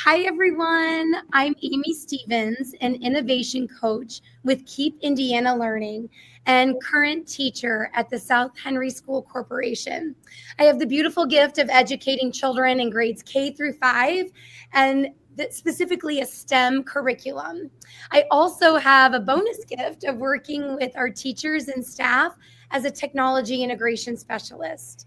Hi, everyone. I'm Amy Stevens, an innovation coach with Keep Indiana Learning and current teacher at the South Henry School Corporation. I have the beautiful gift of educating children in grades K through 5 and specifically a STEM curriculum. I also have a bonus gift of working with our teachers and staff as a technology integration specialist.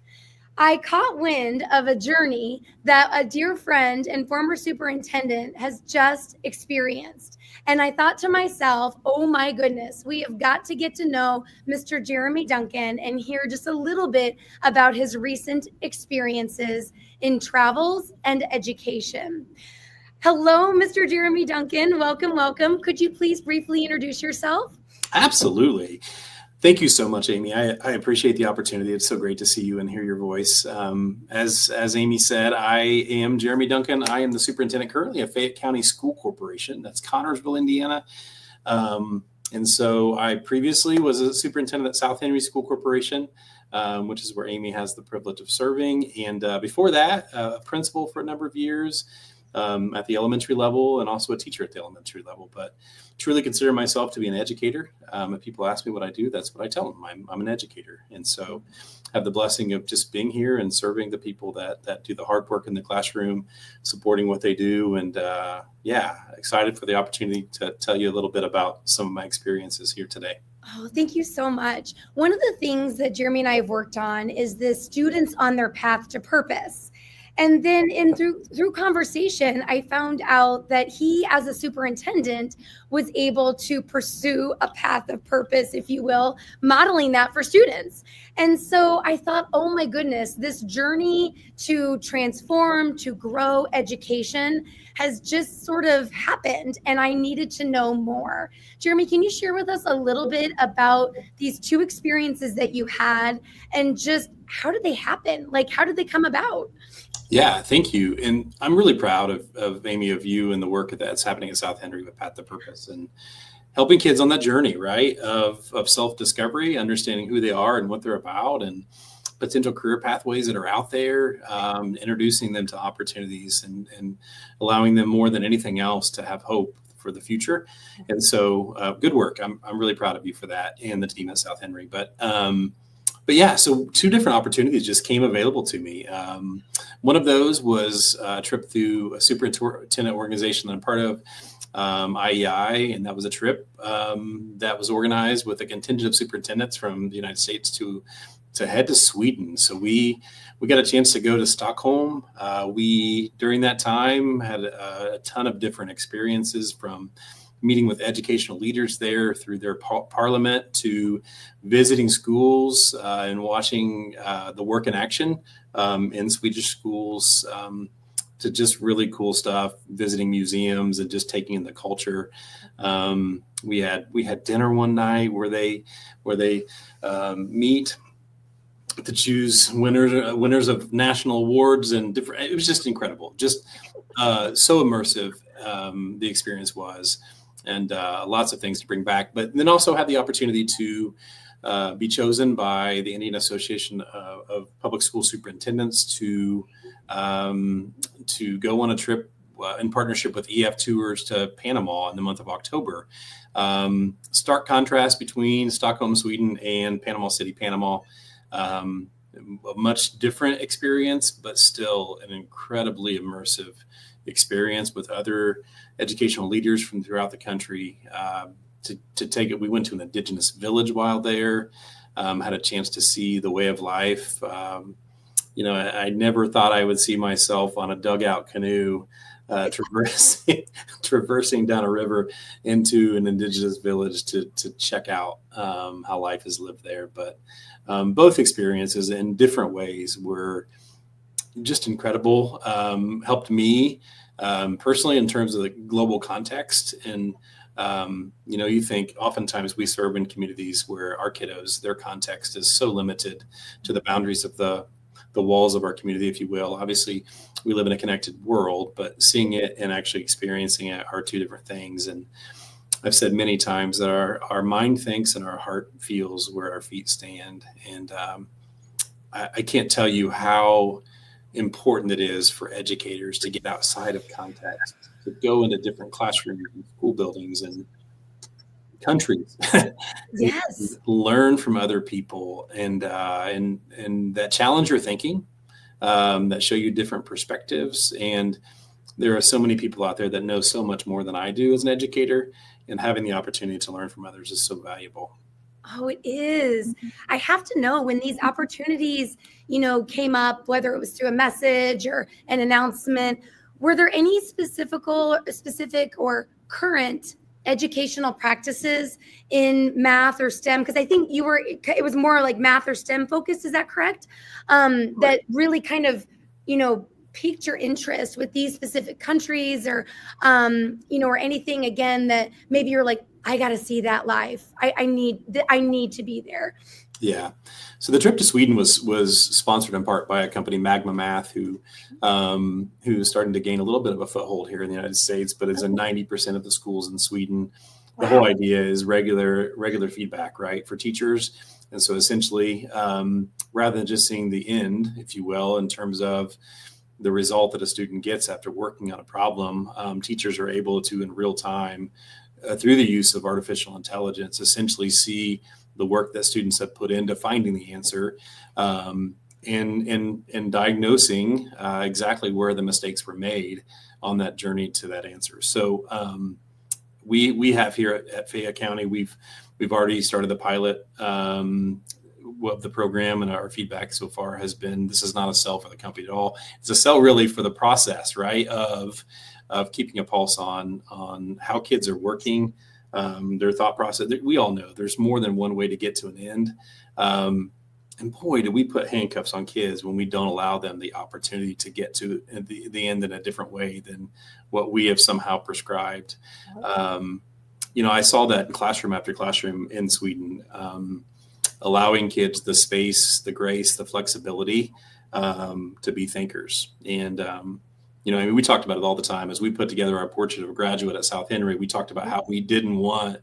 I caught wind of a journey that a dear friend and former superintendent has just experienced. And I thought to myself, oh my goodness, we have got to get to know Mr. Jeremy Duncan and hear just a little bit about his recent experiences in travels and education. Hello, Mr. Jeremy Duncan. Welcome, welcome. Could you please briefly introduce yourself? Absolutely. Thank you so much, Amy. I appreciate the opportunity. It's so great to see you and hear your voice. As Amy said, I am Jeremy Duncan. I am the superintendent currently at Fayette County School Corporation. That's Connorsville, Indiana. And so I previously was a superintendent at South Henry School Corporation, which is where Amy has the privilege of serving. And before that, a principal for a number of years at the elementary level and also a teacher at the elementary level. But truly consider myself to be an educator. If people ask me what I do, that's what I tell them. I'm an educator. And so I have the blessing of just being here and serving the people that do the hard work in the classroom, supporting what they do. And excited for the opportunity to tell you a little bit about some of my experiences here today. Oh, thank you so much. One of the things that Jeremy and I have worked on is the students on their path to purpose. And then through conversation, I found out that he, as a superintendent, was able to pursue a path of purpose, if you will, modeling that for students. And so I thought, oh my goodness, this journey to transform, to grow education has just sort of happened, and I needed to know more. Jeremy, can you share with us a little bit about these two experiences that you had and just how did they happen? Like, how did they come about? Yeah, thank you. And I'm really proud of Amy, of you and the work that's happening at South Henry with Path to Purpose and helping kids on that journey, right, of self-discovery, understanding who they are and what they're about and potential career pathways that are out there, introducing them to opportunities and allowing them more than anything else to have hope for the future. And so good work. I'm really proud of you for that and the team at South Henry. But yeah, so two different opportunities just came available to me. One of those was a trip through a superintendent organization that I'm part of, IEI, and that was a trip that was organized with a contingent of superintendents from the United States to head to Sweden. So we got a chance to go to Stockholm. We, during that time, had a ton of different experiences, from meeting with educational leaders there through their parliament to visiting schools and watching the work in action in Swedish schools, to just really cool stuff, visiting museums and just taking in the culture. We had dinner one night where they meet to choose winners of national awards and different. It was just incredible, just so immersive. The experience was. And lots of things to bring back, but then also had the opportunity to be chosen by the Indian Association of Public School Superintendents to go on a trip in partnership with EF Tours to Panama in the month of October. Stark contrast between Stockholm, Sweden, and Panama City, Panama. A much different experience, but still an incredibly immersive experience with other educational leaders from throughout the country to take it. We went to an indigenous village while there, had a chance to see the way of life. I never thought I would see myself on a dugout canoe traversing down a river into an indigenous village to check out how life is lived there. But both experiences in different ways were just incredible. Helped me personally in terms of the global context. And, you think oftentimes we serve in communities where our kiddos, their context is so limited to the boundaries of the walls of our community, if you will. Obviously, we live in a connected world, but seeing it and actually experiencing it are two different things. And I've said many times that our mind thinks and our heart feels where our feet stand. And I can't tell you how important it is for educators to get outside of context, to go into different classrooms and school buildings and countries, Yes. learn from other people, and that challenge your thinking, that show you different perspectives. And there are so many people out there that know so much more than I do as an educator, and having the opportunity to learn from others is so valuable. Oh, it is. I have to know when these opportunities, came up, whether it was through a message or an announcement, were there any specific or current educational practices in math or STEM? Because I think it was more like math or STEM focused. Is that correct? That really kind of, piqued your interest with these specific countries or, or anything again that maybe you're like, I got to see that live. I need to be there. Yeah. So the trip to Sweden was sponsored in part by a company, Magma Math, who's starting to gain a little bit of a foothold here in the United States, but is in 90% of the schools in Sweden. The whole idea is regular feedback, right, for teachers. And so essentially, rather than just seeing the end, if you will, in terms of the result that a student gets after working on a problem, teachers are able to, in real time, through the use of artificial intelligence, essentially see the work that students have put into finding the answer, and diagnosing exactly where the mistakes were made on that journey to that answer. So we have here at Fayette County, we've already started the pilot of the program, and our feedback so far has been, this is not a sell for the company at all. It's a sell really for the process, right, of keeping a pulse on how kids are working, their thought process. We all know there's more than one way to get to an end. And boy, do we put handcuffs on kids when we don't allow them the opportunity to get to the end in a different way than what we have somehow prescribed. I saw that in classroom after classroom in Sweden, allowing kids the space, the grace, the flexibility to be thinkers. And we talked about it all the time as we put together our portrait of a graduate at South Henry. We talked about how we didn't want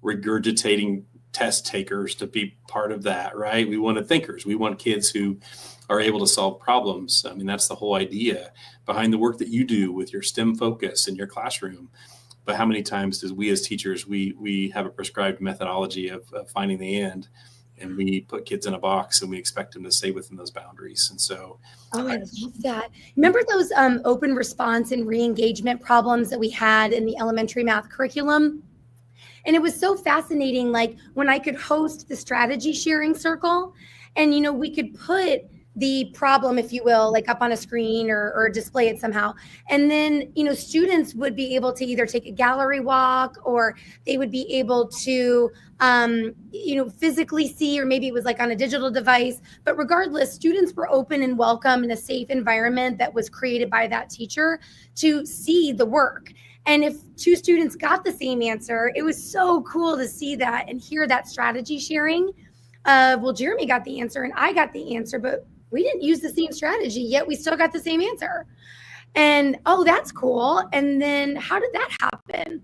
regurgitating test takers to be part of that, right? We wanted thinkers. We want kids who are able to solve problems. I mean, that's the whole idea behind the work that you do with your STEM focus in your classroom. But how many times does we as teachers, we have a prescribed methodology of finding the end, and we put kids in a box and we expect them to stay within those boundaries. And so, I love that. Remember those open response and re-engagement problems that we had in the elementary math curriculum? And it was so fascinating, like when I could host the strategy sharing circle, and we could put the problem, if you will, like up on a screen or display it somehow. And then, students would be able to either take a gallery walk, or they would be able to, physically see, or maybe it was like on a digital device. But regardless, students were open and welcome in a safe environment that was created by that teacher to see the work. And if two students got the same answer, it was so cool to see that and hear that strategy sharing. Well, Jeremy got the answer and I got the answer, but we didn't use the same strategy, yet we still got the same answer. And, oh, that's cool. And then how did that happen?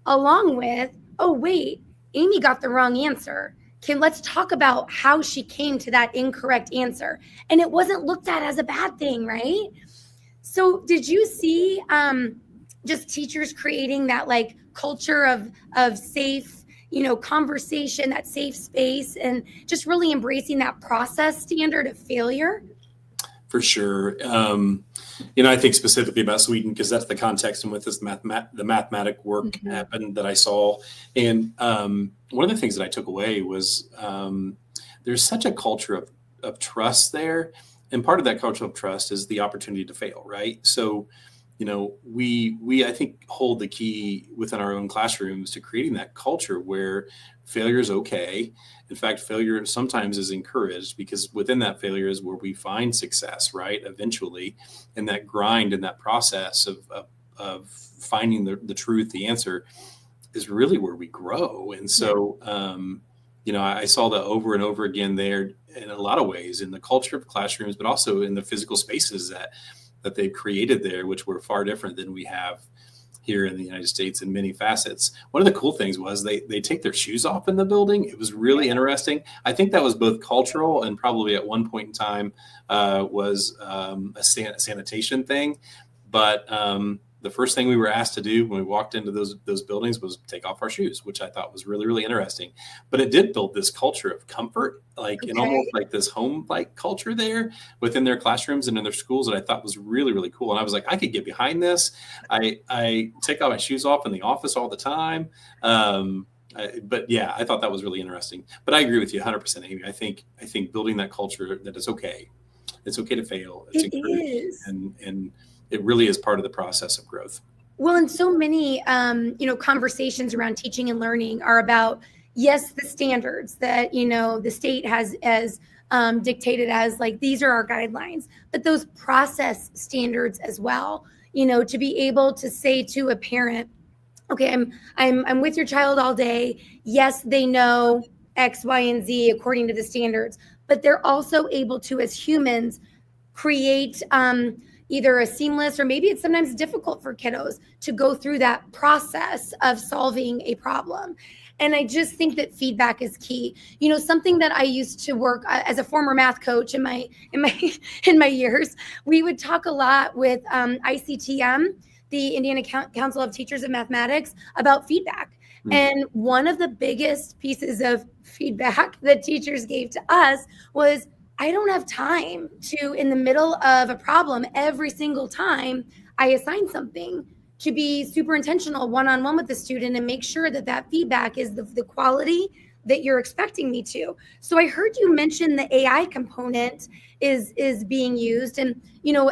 Along with, oh, wait, Amy got the wrong answer. Okay, let's talk about how she came to that incorrect answer. And it wasn't looked at as a bad thing, right? So did you see just teachers creating that like culture of safe, conversation, that safe space, and just really embracing that process standard of failure? For sure. I think specifically about Sweden, because that's the context in which this the mathematic work happened that I saw. And one of the things that I took away was there's such a culture of trust there. And part of that culture of trust is the opportunity to fail, right? So, we I think hold the key within our own classrooms to creating that culture where failure is okay. In fact, failure sometimes is encouraged, because within that failure is where we find success, right? Eventually, and that grind and that process of finding the truth, the answer, is really where we grow. And so, I saw that over and over again there in a lot of ways in the culture of classrooms, but also in the physical spaces that they've created there, which were far different than we have here in the United States in many facets. One of the cool things was they take their shoes off in the building. It was really interesting. I think that was both cultural and probably at one point in time was a sanitation thing. But the first thing we were asked to do when we walked into those buildings was take off our shoes, which I thought was really, really interesting. But it did build this culture of comfort, and almost like this home-like culture there within their classrooms and in their schools that I thought was really, really cool. And I was like, I could get behind this. I take all my shoes off in the office all the time. But yeah, I thought that was really interesting. But I agree with you 100%, Amy. I think building that culture that it's okay. It's okay to fail. It's encouraging, and it really is part of the process of growth. Well, and so many, conversations around teaching and learning are about, yes, the standards that, the state has as dictated as like, these are our guidelines, but those process standards as well, to be able to say to a parent, okay, I'm with your child all day. Yes, they know X, Y, and Z according to the standards, but they're also able to, as humans, create either a seamless, or maybe it's sometimes difficult for kiddos to go through that process of solving a problem. And I just think that feedback is key. Something that I used to work as a former math coach in my years, we would talk a lot with ICTM, the Indiana Council of Teachers of Mathematics, about feedback. Mm-hmm. And one of the biggest pieces of feedback that teachers gave to us was, I don't have time to, in the middle of a problem, every single time I assign something, to be super intentional one-on-one with the student and make sure that feedback is the quality that you're expecting me to. So I heard you mention the AI component is being used. And,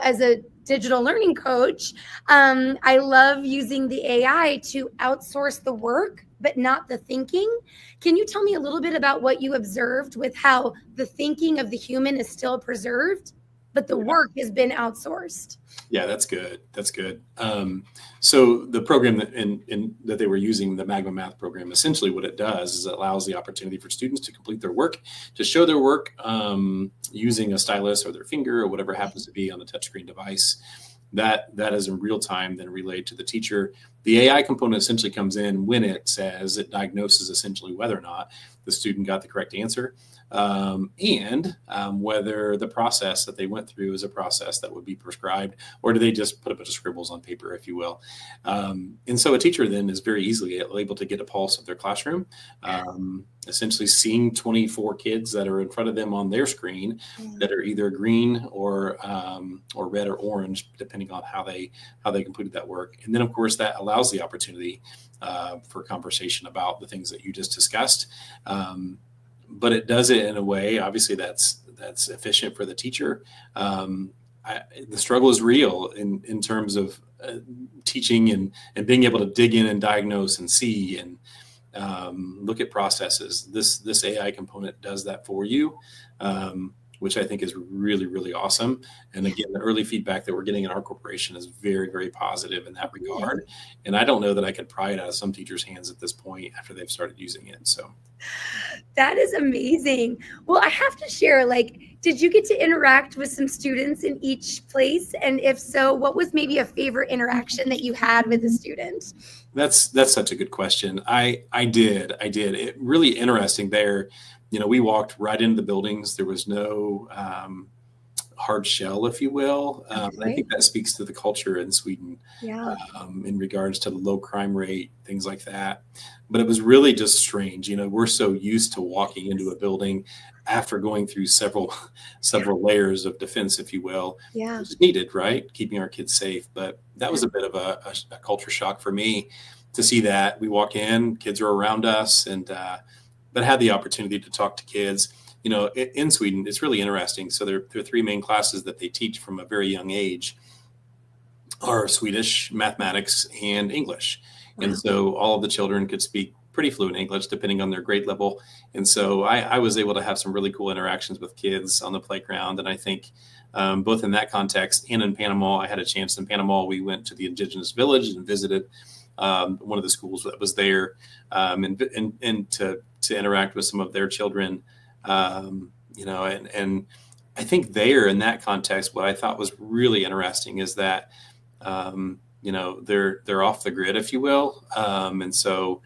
as a digital learning coach, I love using the AI to outsource the work, but not the thinking. Can you tell me a little bit about what you observed with how the thinking of the human is still preserved, but the work has been outsourced? Yeah, that's good. That's good. So the program that they were using, the Magma Math program, essentially what it does is it allows the opportunity for students to complete their work, to show their work using a stylus or their finger or whatever happens to be on the touchscreen device. That is in real time, then relayed to the teacher. The AI component essentially comes in when it diagnoses essentially whether or not the student got the correct answer, and whether the process that they went through is a process that would be prescribed, or do they just put a bunch of scribbles on paper, if you will. And so a teacher then is very easily able to get a pulse of their classroom, essentially seeing 24 kids that are in front of them on their screen that are either green or red or orange, depending on how they completed that work. And then, of course, that allows the opportunity for conversation about the things that you just discussed. But it does it in a way, obviously, that's efficient for the teacher. The struggle is real in terms of teaching and being able to dig in and diagnose and see and look at processes. This AI component does that for you, which I think is really, really awesome. And again, the early feedback that we're getting in our corporation is very, very positive in that regard. And I don't know that I could pry it out of some teachers' hands at this point after they've started using it. So that is amazing. Well, I have to share, did you get to interact with some students in each place? And if so, what was maybe a favorite interaction that you had with a student? That's such a good question. I did. It really interesting there. We walked right into the buildings. There was no hard shell, if you will. I think that speaks to the culture in Sweden, in regards to the low crime rate, things like that. But it was really just strange. We're so used to walking into a building after going through several layers of defense, if you will. Yeah, which is needed, right? Keeping our kids safe. But that was a bit of a culture shock for me to see that. We walk in, kids are around us, and but had the opportunity to talk to kids. In Sweden, it's really interesting. So there are three main classes that they teach from a very young age are Swedish, mathematics, and English. Wow. And so all of the children could speak pretty fluent English depending on their grade level. And so I was able to have some really cool interactions with kids on the playground. And I think both in that context and in Panama, I had a chance in Panama. We went to the indigenous village and visited one of the schools that was there, and to interact with some of their children, and I think there in that context, what I thought was really interesting is that, they're off the grid, if you will. And so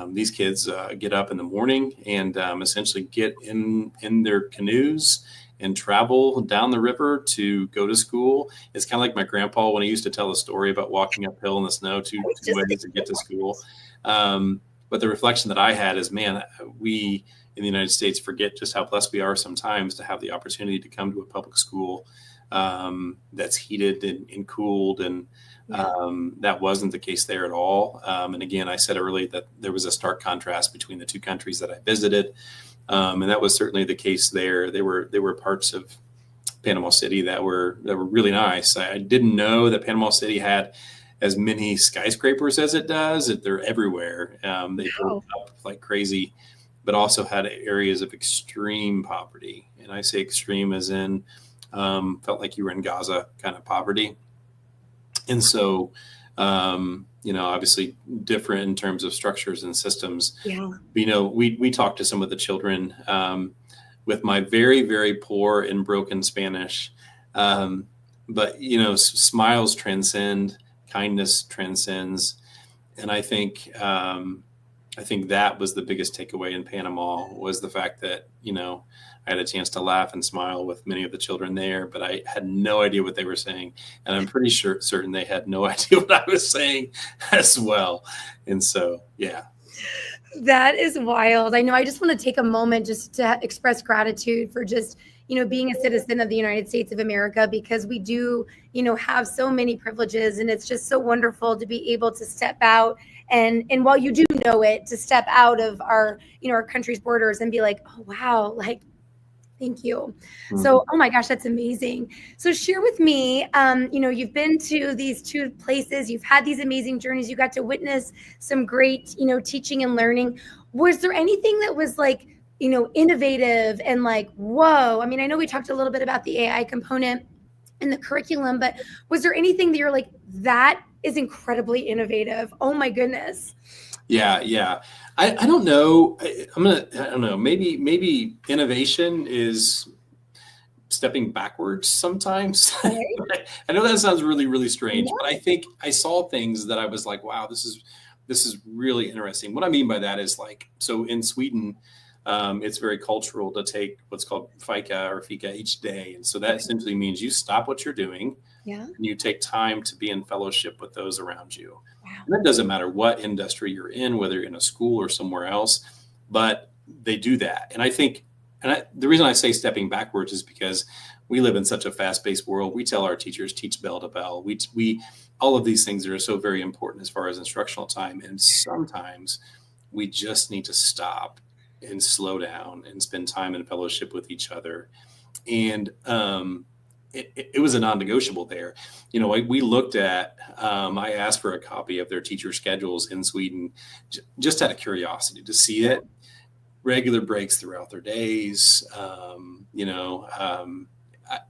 these kids get up in the morning and essentially get in their canoes and travel down the river to go to school. It's kind of like my grandpa when he used to tell a story about walking uphill in the snow two ways to get to school. But the reflection that I had is, man, we in the United States forget just how blessed we are sometimes to have the opportunity to come to a public school that's heated and cooled. And that wasn't the case there at all. And again, I said earlier that there was a stark contrast between the two countries that I visited. And that was certainly the case there. There were parts of Panama City that were really nice. I didn't know that Panama City had as many skyscrapers as it does. They're everywhere. They built up like crazy, but also had areas of extreme poverty. And I say extreme as in felt like you were in Gaza kind of poverty. And so, obviously different in terms of structures and systems. Yeah. We talked to some of the children with my very, very poor and broken Spanish. But, smiles transcend, kindness transcends. And I think that was the biggest takeaway in Panama, was the fact that, I had a chance to laugh and smile with many of the children there, but I had no idea what they were saying. And I'm pretty certain they had no idea what I was saying as well. And so, yeah. That is wild. I know. I just want to take a moment just to express gratitude for just, being a citizen of the United States of America, because we do, have so many privileges, and it's just so wonderful to be able to step out and while you do know it, to step out of our, our country's borders and be like, oh, wow, like, thank you. Mm-hmm. So, oh my gosh, that's amazing. So share with me, you've been to these two places, you've had these amazing journeys, you got to witness some great, teaching and learning. Was there anything that was like, innovative and like, whoa? I mean, I know we talked a little bit about the AI component in the curriculum, but was there anything that you're like, that is incredibly innovative? Oh my goodness. Yeah. I don't know. I don't know. Maybe innovation is stepping backwards sometimes. Right. I know that sounds really, really strange, but I think I saw things that I was like, wow, this is really interesting. What I mean by that is like, so in Sweden, it's very cultural to take what's called fika each day. And so that essentially means you stop what you're doing. Yeah. And you take time to be in fellowship with those around you. Wow. And that doesn't matter what industry you're in, whether you're in a school or somewhere else, but they do that. And I think, the reason I say stepping backwards is because we live in such a fast-paced world. We tell our teachers, teach bell to bell. We all of these things are so very important as far as instructional time. And sometimes we just need to stop and slow down and spend time in fellowship with each other. And it was a non-negotiable there. We looked at, I asked for a copy of their teacher schedules in Sweden, just out of curiosity to see it, regular breaks throughout their days.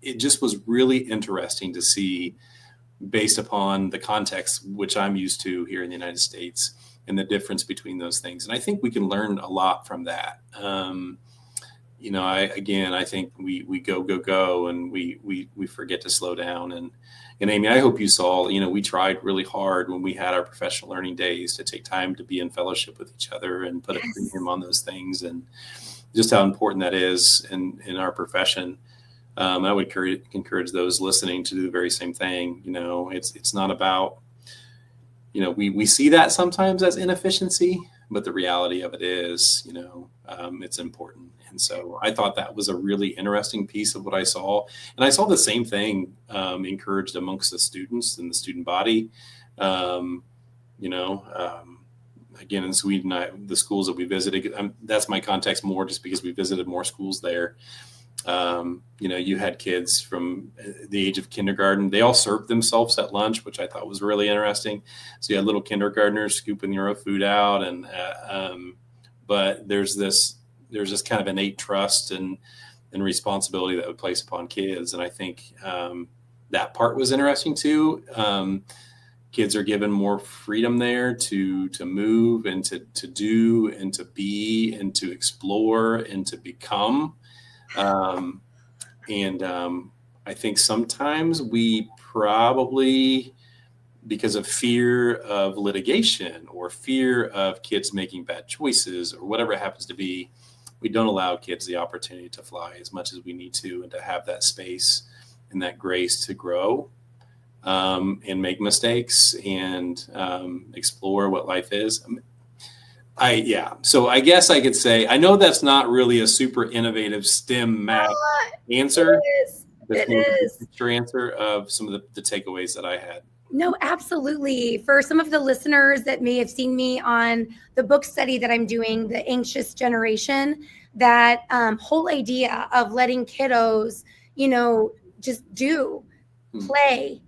It just was really interesting to see, based upon the context, which I'm used to here in the United States, and the difference between those things. And I think we can learn a lot from that. I think we go, and we forget to slow down. And Amy, I hope you saw, we tried really hard when we had our professional learning days to take time to be in fellowship with each other and put a premium on those things, and just how important that is in our profession. I would encourage those listening to do the very same thing. It's not about, we see that sometimes as inefficiency, but the reality of it is, it's important. And so I thought that was a really interesting piece of what I saw. And I saw the same thing encouraged amongst the students and the student body. Again, in Sweden, the schools that we visited, that's my context more just because we visited more schools there. You had kids from the age of kindergarten. They all served themselves at lunch, which I thought was really interesting. So you had little kindergartners scooping their own food out, and but there's this kind of innate trust and responsibility that would place upon kids, and I think that part was interesting too. Kids are given more freedom there to move and to do and to be and to explore and to become. I think sometimes we probably because of fear of litigation or fear of kids making bad choices or whatever it happens to be, we don't allow kids the opportunity to fly as much as we need to, and to have that space and that grace to grow and make mistakes and explore what life is. So I guess I could say, I know that's not really a super innovative STEM math answer. It is. The picture answer of some of the takeaways that I had. No, absolutely. For some of the listeners that may have seen me on the book study that I'm doing, The Anxious Generation, that whole idea of letting kiddos, just play,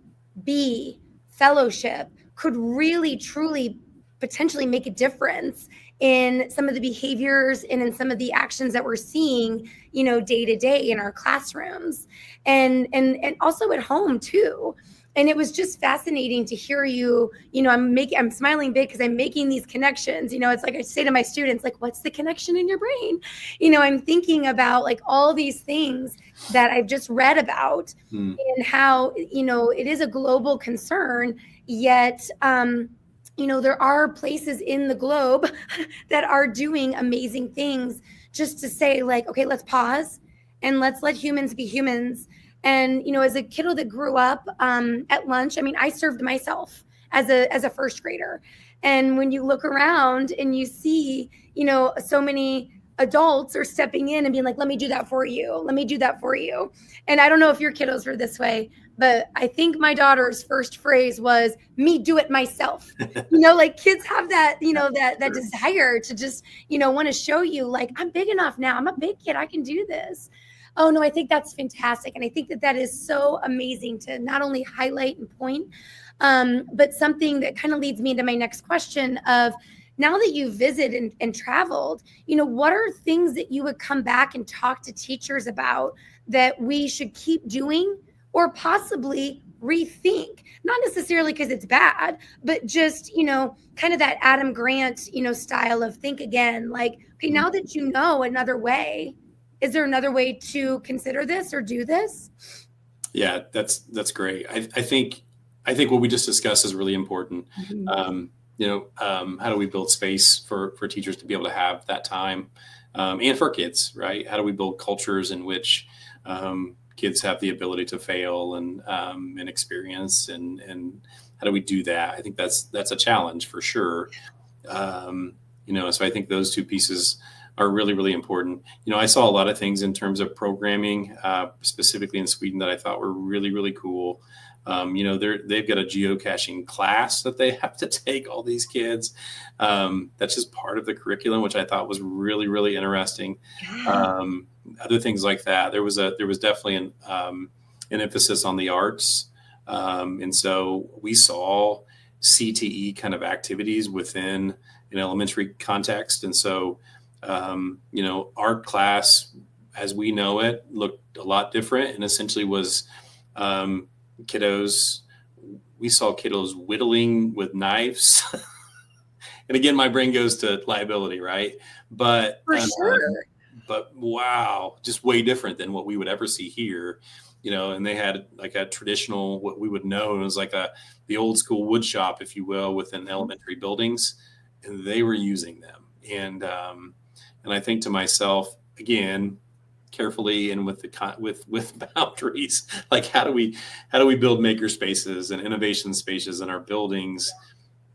be, fellowship could really, truly, potentially make a difference in some of the behaviors and in some of the actions that we're seeing, day to day in our classrooms and also at home too. And it was just fascinating to hear you, I'm smiling big because I'm making these connections. It's like I say to my students, like, what's the connection in your brain? I'm thinking about like all these things that I've just read about and how, it is a global concern, yet, there are places in the globe that are doing amazing things just to say like, okay, let's pause and let's let humans be humans. And, as a kiddo that grew up at lunch, I served myself as a first grader. And when you look around and you see, so many adults are stepping in and being like, let me do that for you. Let me do that for you. And I don't know if your kiddos were this way, but I think my daughter's first phrase was, me do it myself. Like kids have that, that desire to just, want to show you like, I'm big enough now. I'm a big kid. I can do this. Oh, no, I think that's fantastic. And I think that is so amazing to not only highlight and point, but something that kind of leads me into my next question of, now that you've visited and traveled, what are things that you would come back and talk to teachers about that we should keep doing or possibly rethink? Not necessarily because it's bad, but just, kind of that Adam Grant, style of think again, like, okay, now that you know another way, is there another way to consider this or do this? Yeah, that's great. I think what we just discussed is really important. How do we build space for teachers to be able to have that time, and for kids, right? How do we build cultures in which kids have the ability to fail and experience, and how do we do that? I think that's a challenge for sure. So I think those two pieces are really, really important. I saw a lot of things in terms of programming, specifically in Sweden, that I thought were really, really cool. They've got a geocaching class that they have to take, all these kids. That's just part of the curriculum, which I thought was really, really interesting. Other things like that. There was definitely an emphasis on the arts. And so we saw CTE kind of activities within an elementary context. And so, art class, as we know it, looked a lot different, and essentially was, we saw kiddos whittling with knives. And again, my brain goes to liability, right? But for sure. But wow, just way different than what we would ever see here. And they had like a traditional, what we would know, it was like the old school wood shop, if you will, within elementary buildings, and they were using them. And I think to myself, again, carefully and with boundaries, like how do we build maker spaces and innovation spaces in our buildings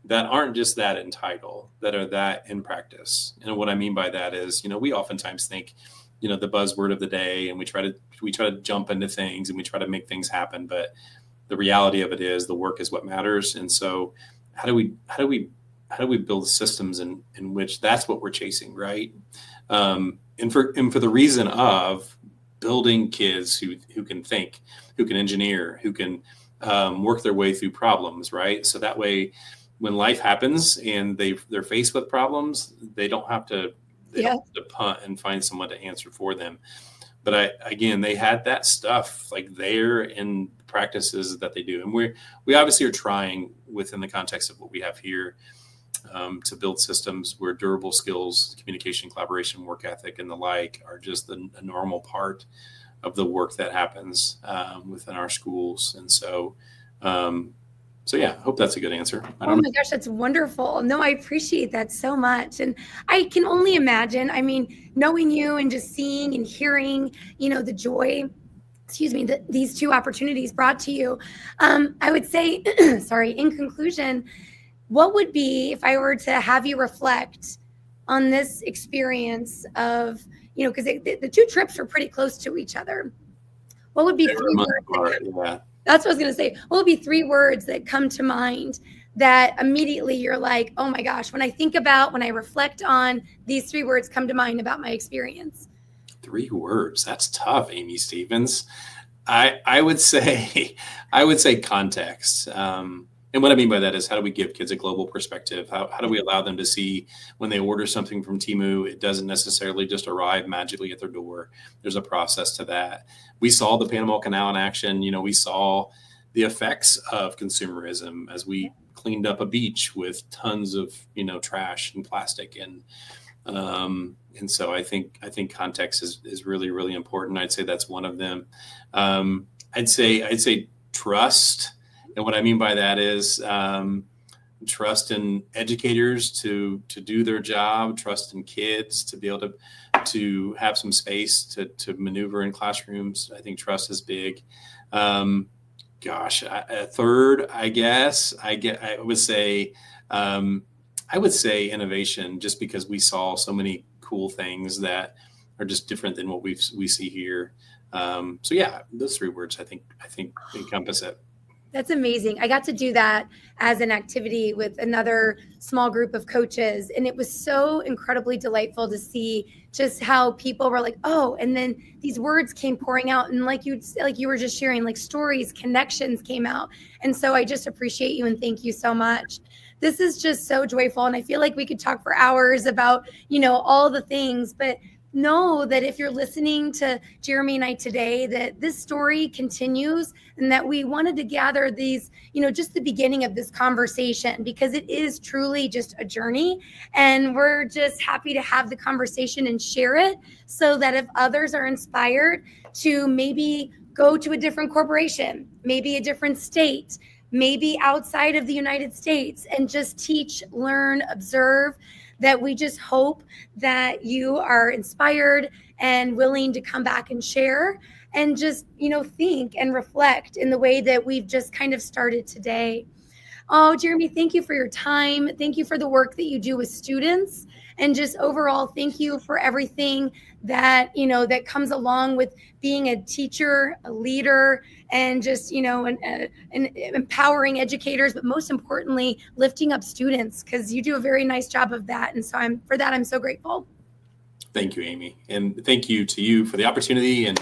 that aren't just that in title, that are that in practice. And what I mean by that is, we oftentimes think, the buzzword of the day, and we try to jump into things and we try to make things happen, but the reality of it is the work is what matters. And so how do we build systems in which that's what we're chasing, right? And for the reason of building kids who can think, who can engineer, who can work their way through problems, right? So that way, when life happens and they're faced with problems, they don't have to punt and find someone to answer for them. But they had that stuff like there in practices that they do, and we obviously are trying within the context of what we have here. To build systems where durable skills, communication, collaboration, work ethic, and the like are just a normal part of the work that happens within our schools. And so So yeah, I hope that's a good answer. Oh my gosh, that's wonderful. No, I appreciate that so much. And I can only imagine, I mean, knowing you and just seeing and hearing, the joy, that these two opportunities brought to you. I would say, sorry, in conclusion, what would be, if I were to have you reflect on this experience of, because the two trips were pretty close to each other. What would be three words? That's what I was going to say. What would be three words that come to mind that immediately you're like, oh my gosh, when I reflect on these three words come to mind about my experience? 3 words. That's tough, Amy Stevens. I would say context. And what I mean by that is, how do we give kids a global perspective? How do we allow them to see when they order something from Temu, it doesn't necessarily just arrive magically at their door. There's a process to that. We saw the Panama Canal in action. We saw the effects of consumerism as we cleaned up a beach with tons of, trash and plastic. And so I think context is really, really important. I'd say that's one of them. I'd say trust. And what I mean by that is trust in educators to do their job, trust in kids to be able to have some space to maneuver in classrooms. I think trust is big. A third, I guess, I would say innovation, just because we saw so many cool things that are just different than what we see here. So yeah, those 3 words I think encompass it. That's amazing. I got to do that as an activity with another small group of coaches. And it was so incredibly delightful to see just how people were like, oh, and then these words came pouring out. And like you were just sharing, like stories, connections came out. And so I just appreciate you and thank you so much. This is just so joyful. And I feel like we could talk for hours about, all the things, but know that if you're listening to Jeremy and I today, that this story continues and that we wanted to gather these, just the beginning of this conversation, because it is truly just a journey. And we're just happy to have the conversation and share it so that if others are inspired to maybe go to a different corporation, maybe a different state, maybe outside of the United States, and just teach, learn, observe, that we just hope that you are inspired and willing to come back and share and just, think and reflect in the way that we've just kind of started today. Oh, Jeremy, thank you for your time. Thank you for the work that you do with students. And just overall, thank you for everything that, that comes along with being a teacher, a leader, and just, and empowering educators, but most importantly, lifting up students, because you do a very nice job of that. And so I'm so grateful. Thank you, Amy. And thank you to you for the opportunity. And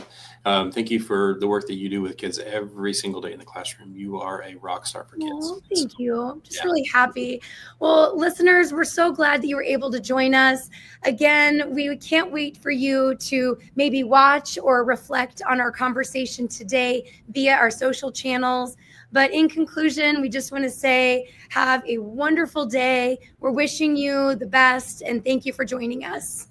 thank you for the work that you do with kids every single day in the classroom. You are a rock star for kids. Oh, thank you. I'm just really happy. Well, listeners, we're so glad that you were able to join us. Again, we can't wait for you to maybe watch or reflect on our conversation today via our social channels. But in conclusion, we just want to say, have a wonderful day. We're wishing you the best, and thank you for joining us.